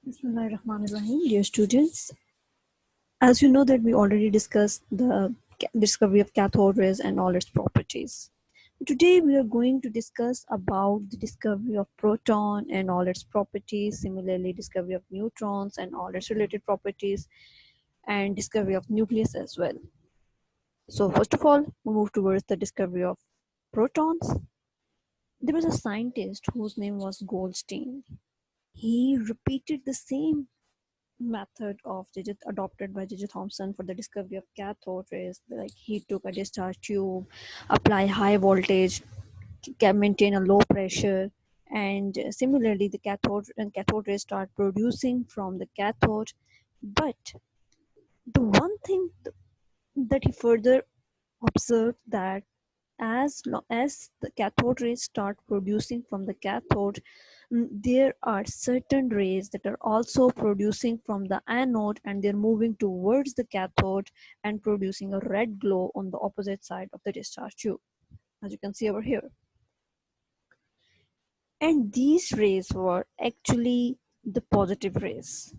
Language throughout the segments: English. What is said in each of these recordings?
Bismillahirrahmanirrahim, dear students. As you know that we already discussed the discovery of cathode rays and all its properties. Today we are going to discuss about the discovery of proton and all its properties, similarly discovery of neutrons and all its related properties, and discovery of nucleus as well. So first of all, we move towards the discovery of protons. There was a scientist whose name was Goldstein. He repeated the same method of adopted by J.J. Thomson for the discovery of cathode rays. Like he took a discharge tube, apply high voltage, can maintain a low pressure, and similarly the cathode rays start producing from the cathode. But the one thing that he further observed that as long as the cathode rays start producing from the cathode, there are certain rays that are also producing from the anode, and they're moving towards the cathode and producing a red glow on the opposite side of the discharge tube, as you can see over here. And these rays were actually the positive rays.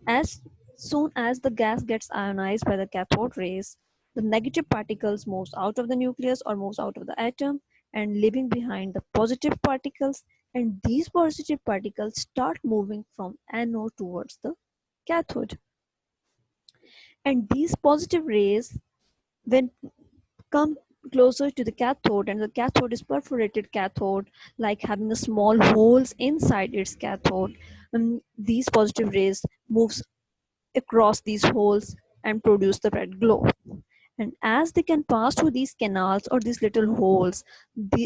As soon as the gas gets ionized by the cathode rays, the negative particles moves out of the nucleus or moves out of the atom and leaving behind the positive particles, and these positive particles start moving from anode towards the cathode. And these positive rays, when come closer to the cathode, and the cathode is perforated cathode, like having a small holes inside its cathode, and these positive rays moves across these holes and produce the red glow. And as they can pass through these canals or these little holes,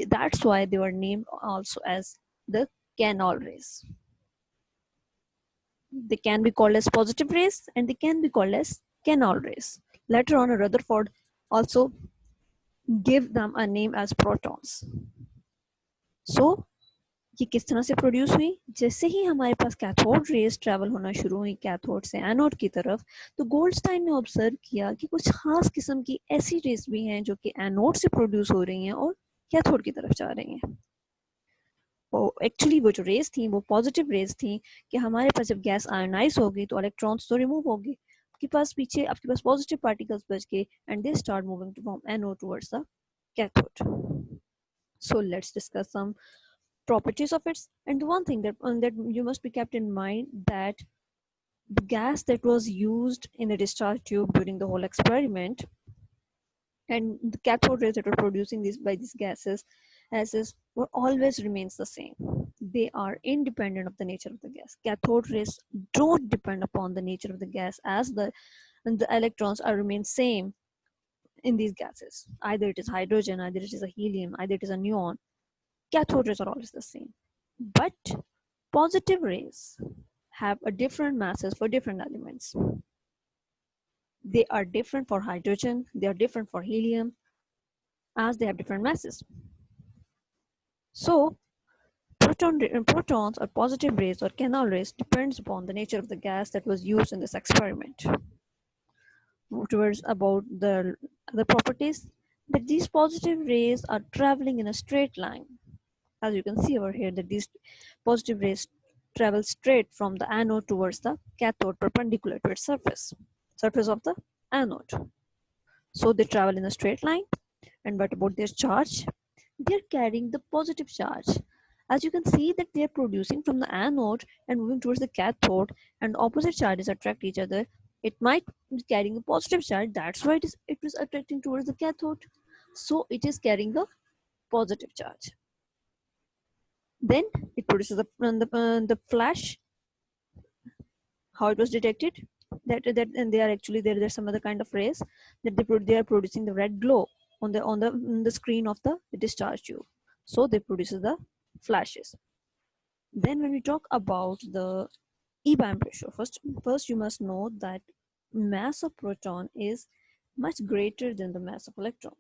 that's why they were named also as the canal rays. They can be called as positive rays and they can be called as canal rays. Later on, Rutherford also gave them a name as protons. So ये किस तरह से produce हुई? जैसे ही हमारे पास cathode rays travel होना शुरू हुई कैथोड से एनोड की तरफ, तो गोल्डस्टाइन ने ऑब्जर्व किया कि कुछ खास किस्म की ऐसी रेज भी हैं जो कि एनोड से प्रोड्यूस हो रही हैं और कैथोड की तरफ जा रही हैं. और एक्चुअली वो जो रेज थी वो पॉजिटिव रेज थी कि हमारे पास जब गैस आयोनाइज होगी तो इलेक्ट्रॉन्स तो रिमूव होंगे, आपके पास पॉजिटिव पार्टिकल्स बच गए and they start moving from anode towards the cathode. So let's discuss some properties of it. And one thing that you must be kept in mind, that the gas that was used in the discharge tube during the whole experiment and the cathode rays that were producing these gases were always remains the same. They are independent of the nature of the gas. Cathode rays don't depend upon the nature of the gas, as the electrons are remain same in these gases. Either it is hydrogen, either it is a helium, either it is a neon. Cathode rays are always the same. But positive rays have a different masses for different elements. They are different for hydrogen, they are different for helium, as they have different masses. So protons or positive rays or canal rays depends upon the nature of the gas that was used in this experiment. Towards about the properties, that these positive rays are traveling in a straight line. As you can see over here, that these positive rays travel straight from the anode towards the cathode, perpendicular to its surface of the anode. So they travel in a straight line. And what about their charge? They're carrying the positive charge. As you can see that they're producing from the anode and moving towards the cathode, and opposite charges attract each other. It might be carrying a positive charge, that's why it was attracting towards the cathode. So it is carrying a positive charge. Then it produces the flash. How it was detected? That and they are actually there's some other kind of rays that they are producing the red glow on the screen of the discharge tube. So they produces the flashes. Then when we talk about the E-band ratio, first you must know that mass of proton is much greater than the mass of electron.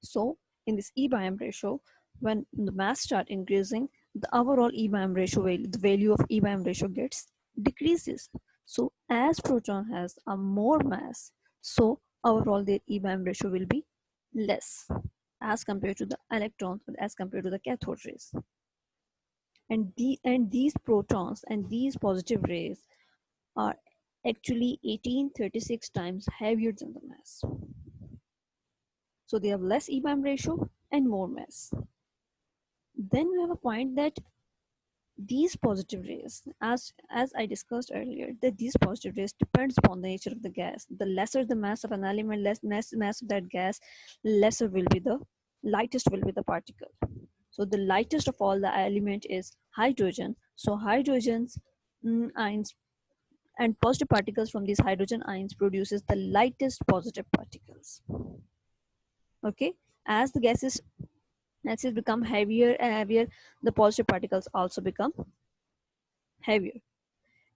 So in this E-band ratio, when the mass start increasing, the overall E-band ratio the value of E-band ratio gets decreases. So as proton has a more mass, so overall their E-band ratio will be less as compared to the electrons, as compared to the cathode rays. And these protons and these positive rays are actually 1836 times heavier than the mass. So they have less E-band ratio and more mass. Then we have a point that these positive rays, as I discussed earlier, that these positive rays depends upon the nature of the gas. The lesser the mass of an element, less mass of that gas, lesser will be the lightest will be the particle. So the lightest of all the element is hydrogen. So hydrogen's ions and positive particles from these hydrogen ions produces the lightest positive particles. Okay, as the gases become heavier and heavier, the positive particles also become heavier.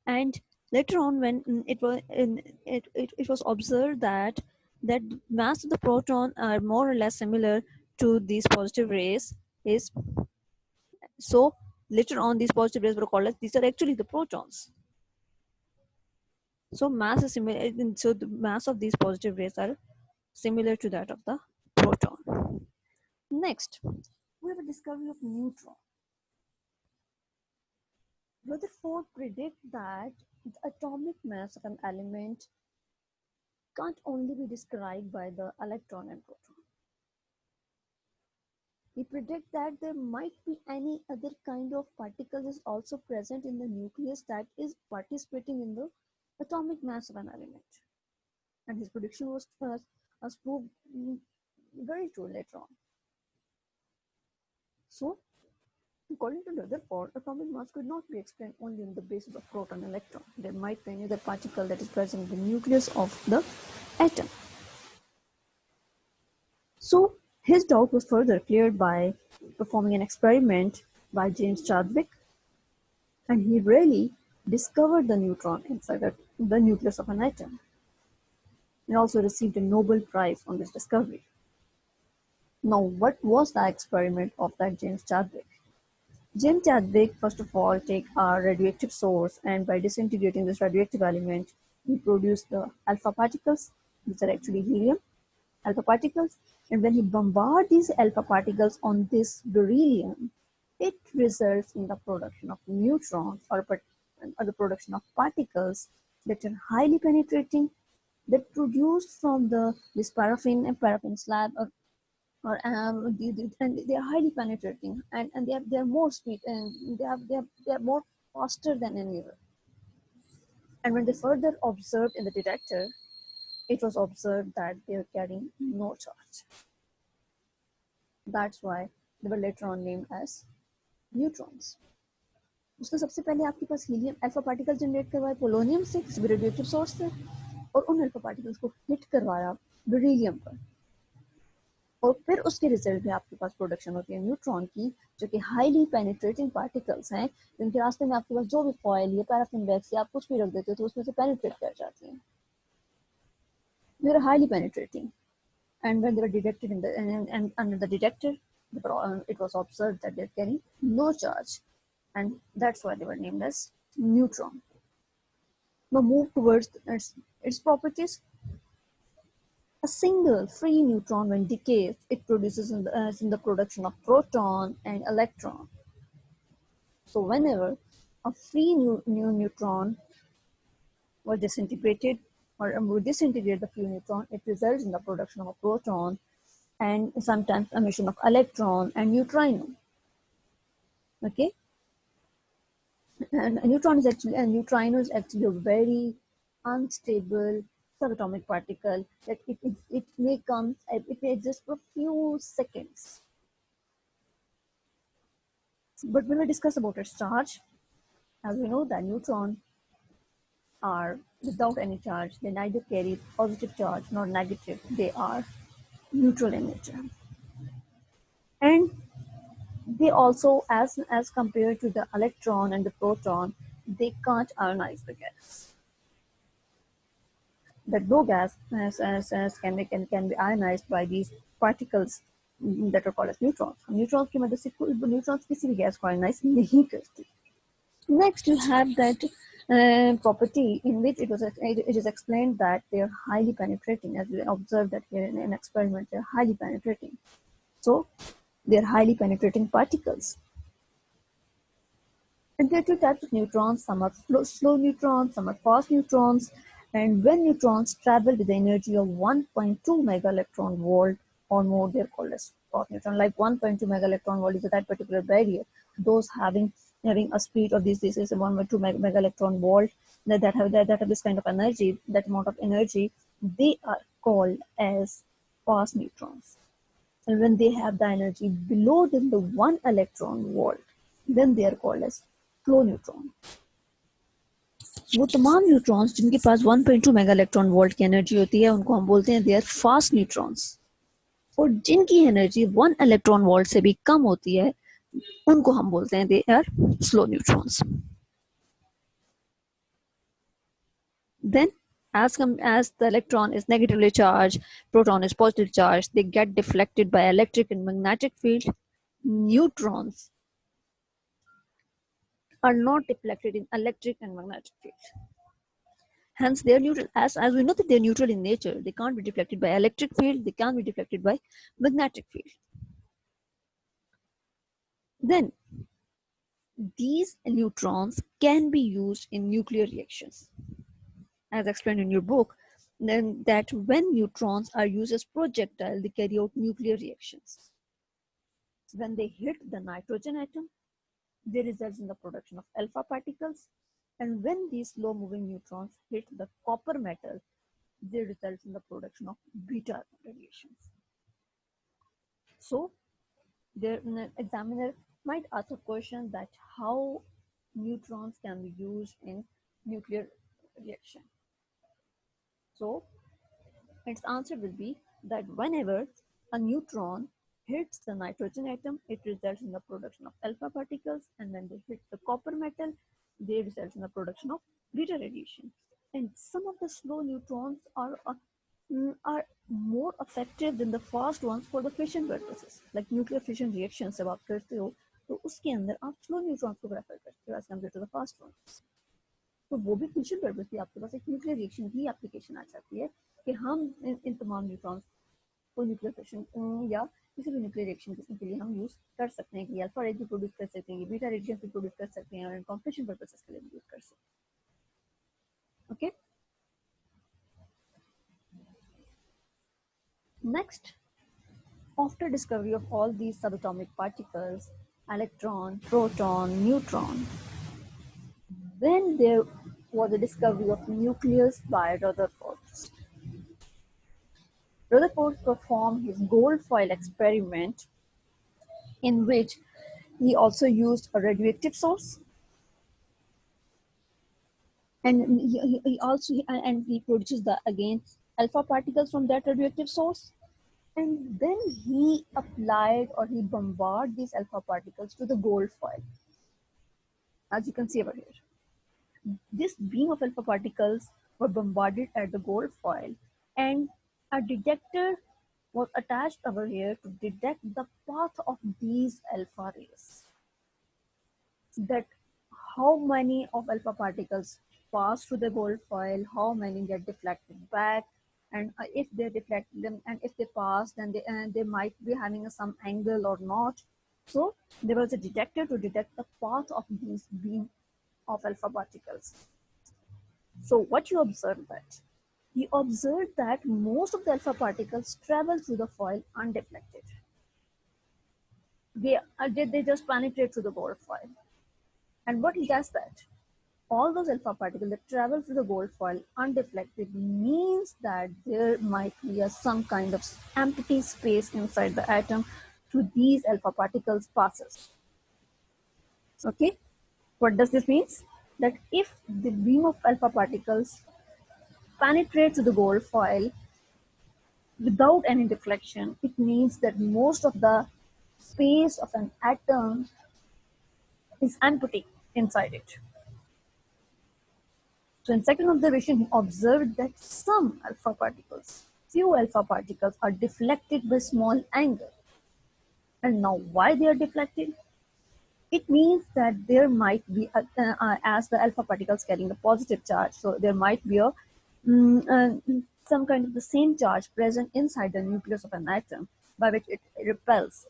And later on, when it was observed that mass of the proton are more or less similar to these positive rays, is so later on these positive rays were called as these are actually the protons. So mass is similar. So the mass of these positive rays are similar to that of the proton. Next, we have a discovery of neutron. Rutherford predicts that the atomic mass of an element can't only be described by the electron and proton. He predicts that there might be any other kind of particles is also present in the nucleus that is participating in the atomic mass of an element. And his prediction was proved very true later on. So, according to Rutherford, atomic mass could not be explained only on the basis of proton and electron. There might be another particle that is present in the nucleus of the atom. So, his doubt was further cleared by performing an experiment by James Chadwick, and he really discovered the neutron inside the nucleus of an atom, and also received a Nobel Prize on this discovery. Now, what was the experiment of that James Chadwick? James Chadwick, first of all, take a radioactive source, and by disintegrating this radioactive element, he produced the alpha particles, which are actually helium alpha particles. And when he bombards these alpha particles on this beryllium, it results in the production of neutrons or the production of particles that are highly penetrating, that produce from this paraffin slab and they are highly penetrating, and they are more speed, and they are more faster than any other. And when they further observed in the detector, it was observed that they are carrying no charge. That's why they were later on named as neutrons. उसमें सबसे पहले आपके पास helium alpha particle generate करवाए polonium से, किसी radioactive source से, और उन अल्फा पार्टिकल्स को हिट करवाया बेरिलियम पर, और फिर उसके रिजल्ट में आपके पास प्रोडक्शन होती है न्यूट्रॉन की, जो कि हाईली पेनिट्रेटिंग पार्टिकल्स हैं, जिनके रास्ते में आपके पास जो भी फॉयल या पैराफिन वैक्स या आप कुछ भी रख देते हो तो उसमें से पेनिट्रेट कर जाती हैं. They are highly penetrating, and when they were detected in and under the detector, it was observed that they're carrying no charge, and that's why they were named as neutron. Now move towards its properties. A single free neutron, when decays, it produces in the production of proton and electron. So whenever a free new neutron was disintegrated, or we disintegrate the free neutron, it results in the production of a proton and sometimes emission of electron and neutrino. Okay, and a neutrino is actually a very unstable subatomic particle that it may exist for a few seconds. But when we discuss about its charge, as we know that neutron are without any charge. They neither carry positive charge nor negative. They are neutral in nature. And they also, as compared to the electron and the proton, they can't ionize the gas. That no gas can be ionized by these particles that are called as neutrons. Neutrons की मदद से neutrons किसी भी gas को ionize नहीं करती. Next, you have that property in which it is explained that they are highly penetrating, as we observed that here in an experiment, they are highly penetrating. So, they are highly penetrating particles. And there are two types of neutrons. Some are slow neutrons, some are fast neutrons. And when neutrons travel with the energy of 1.2 mega electron volt or more, they're called as fast neutron. Like 1.2 mega electron volt is that particular barrier. Those having a speed of this is 1.2 mega electron volt that have this kind of energy, that amount of energy, they are called as fast neutrons. And when they have the energy below than the 1 electron volt, then they are called as slow neutron. वो तमाम neutrons जिनके पास 1.2 mega electron volt की energy होती है उनको हम बोलते हैं दे आर फास्ट न्यूट्रॉन्स, और जिनकी एनर्जी 1 इलेक्ट्रॉन वोल्ट से भी कम होती है उनको हम बोलते हैं they are slow neutrons. Then as the electron is negatively charged, proton is positively charged, they get deflected by electric and magnetic field. Neutrons are not deflected in electric and magnetic field. Hence, they are neutral. As we know that they are neutral in nature, they can't be deflected by electric field, they can't be deflected by magnetic field. Then, these neutrons can be used in nuclear reactions. As explained in your book, then that when neutrons are used as projectile, they carry out nuclear reactions. When they hit the nitrogen atom, they result in the production of alpha particles. And when these slow moving neutrons hit the copper metal, they result in the production of beta radiations. So, the examiner might ask a question that how neutrons can be used in nuclear reaction. So, its answer will be that whenever a neutron hits the nitrogen atom, it results in the production of alpha particles, and when they hit the copper metal, they result in the production of beta radiation. And some of the slow neutrons are more effective than the fast ones for the fission purposes. Like nuclear fission reactions जब आप करते हो तो उसके अंदर आप slow neutrons को prefer करते हो as compared to the fast ones. तो वो भी fission purpose भी आपके पास एक nuclear reaction की application आ जाती है कि हम इन तमाम neutrons को nuclear fission या किसी भी nuclear reaction के लिए हम use कर सकते हैं कि alpha radiation produce कर सकते हैं, beta radiation produce कर सकते हैं और completion purposes के लिए use कर सकते हैं. Okay. Next, after discovery of all these subatomic particles, electron, proton, neutron, then there was a discovery of nucleus by Rutherford. Rutherford performed his gold foil experiment in which he also used a radioactive source, and he produces again alpha particles from that radioactive source. And then he applied or he bombarded these alpha particles to the gold foil. As you can see over here, this beam of alpha particles were bombarded at the gold foil, and a detector was attached over here to detect the path of these alpha rays. That how many of alpha particles pass through the gold foil, how many get deflected back, and if they deflect them and if they pass, then they might be having some angle or not. So there was a detector to detect the path of these beam of alpha particles. So what you observed that? You observed that most of the alpha particles travel through the foil undeflected. They just penetrate through the gold foil. And what he does that? All those alpha particles that travel through the gold foil undeflected means that there might be some kind of empty space inside the atom through these alpha particles passes. Okay, what does this mean? That if the beam of alpha particles penetrates the gold foil without any deflection, it means that most of the space of an atom is empty inside it. So in second observation, he observed that some alpha particles, few alpha particles are deflected by small angle. And now why they are deflected? It means that there might be, as the alpha particles carrying the positive charge, so there might be some kind of the same charge present inside the nucleus of an atom by which it repels.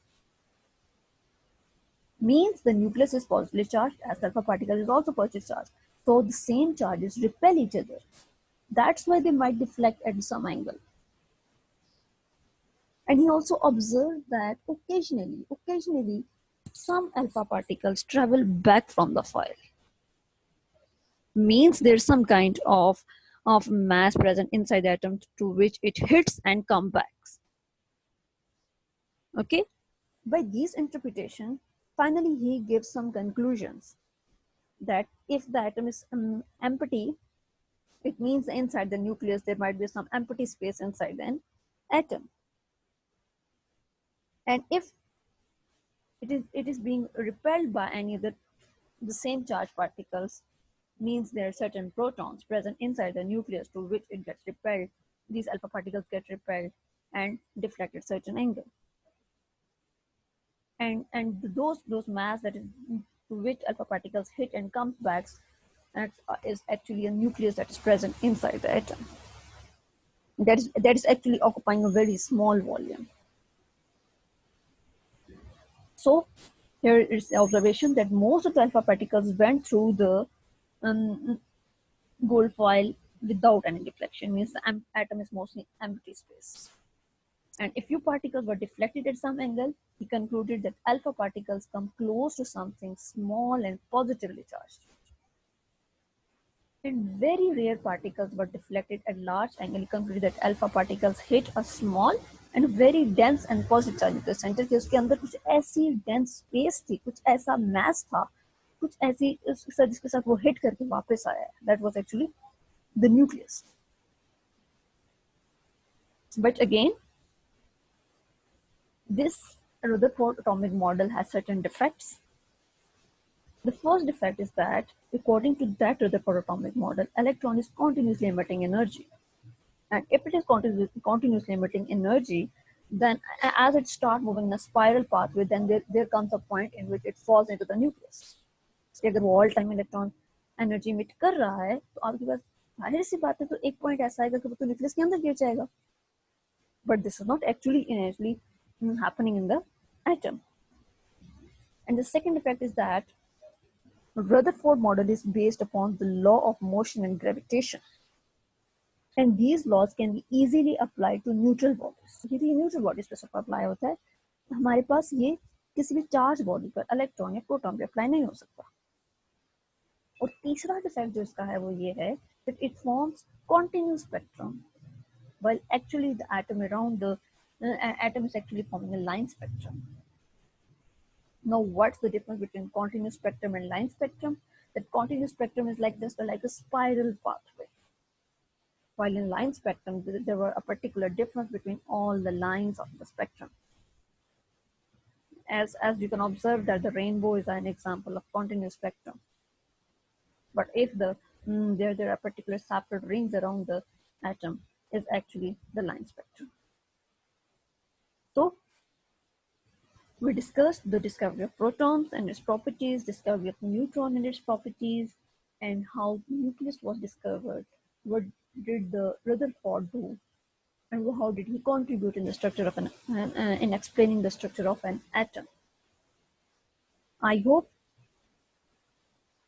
means the nucleus is positively charged as the alpha particle is also positively charged. So the same charges repel each other. That's why they might deflect at some angle. And he also observed that occasionally, some alpha particles travel back from the foil. Means there's some kind of mass present inside the atom to which it hits and comes back. Okay? By these interpretation, finally he gives some conclusions that if the atom is empty, it means inside the nucleus there might be some empty space inside an atom. And if it is being repelled by any of the same charged particles, means there are certain protons present inside the nucleus to which it gets repelled. These alpha particles get repelled and deflect at certain angle. And those mass that is to which alpha particles hit and comes back is actually a nucleus that is present inside the atom. That is actually occupying a very small volume. So here is the observation that most of the alpha particles went through the gold foil without any deflection, means the atom is mostly empty space. And if few particles were deflected at some angle, he concluded that alpha particles come close to something small and positively charged. And very rare particles were deflected at large angle. He concluded that alpha particles hit a small and very dense and positive charge के centre के उसके अंदर कुछ ऐसी dense space थी, कुछ ऐसा mass था, कुछ ऐसी जिसके साथ वो hit करके वापस आया. That was actually the nucleus. But again, this Rutherford atomic model has certain defects. The first defect is that, according to that Rutherford atomic model, electron is continuously emitting energy. And if it is continuously emitting energy, then as it starts moving in a spiral pathway, then there comes a point in which it falls into the nucleus. अगर वो all time electron energy emit कर रहा है, तो आपके पास जाहिर सी बात है तो एक point ऐसा आएगा कि वो तो nucleus के अंदर गिर जाएगा. But this is not actually innately happening in the atom. And the second effect is that Rutherford model is based upon the law of motion and gravitation. And these laws can be easily applied to neutral bodies. यदि neutral bodies पे सब apply होता है, हमारे पास ये किसी भी charged body पर electron या proton पे apply नहीं हो सकता. और तीसरा defect जो इसका है वो ये है that it forms continuous spectrum, while actually the atom around the atom is actually forming a line spectrum. Now, what's the difference between continuous spectrum and line spectrum? That continuous spectrum is like just like a spiral pathway. While in line spectrum, there were a particular difference between all the lines of the spectrum. As you can observe that the rainbow is an example of continuous spectrum. But if there are particular separate rings around the atom, is actually the line spectrum. So we discussed the discovery of protons and its properties, discovery of neutron and its properties, and how the nucleus was discovered. What did the Rutherford do, and how did he contribute in the structure of in explaining the structure of an atom? I hope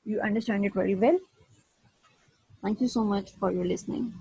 you understand it very well. Thank you so much for your listening.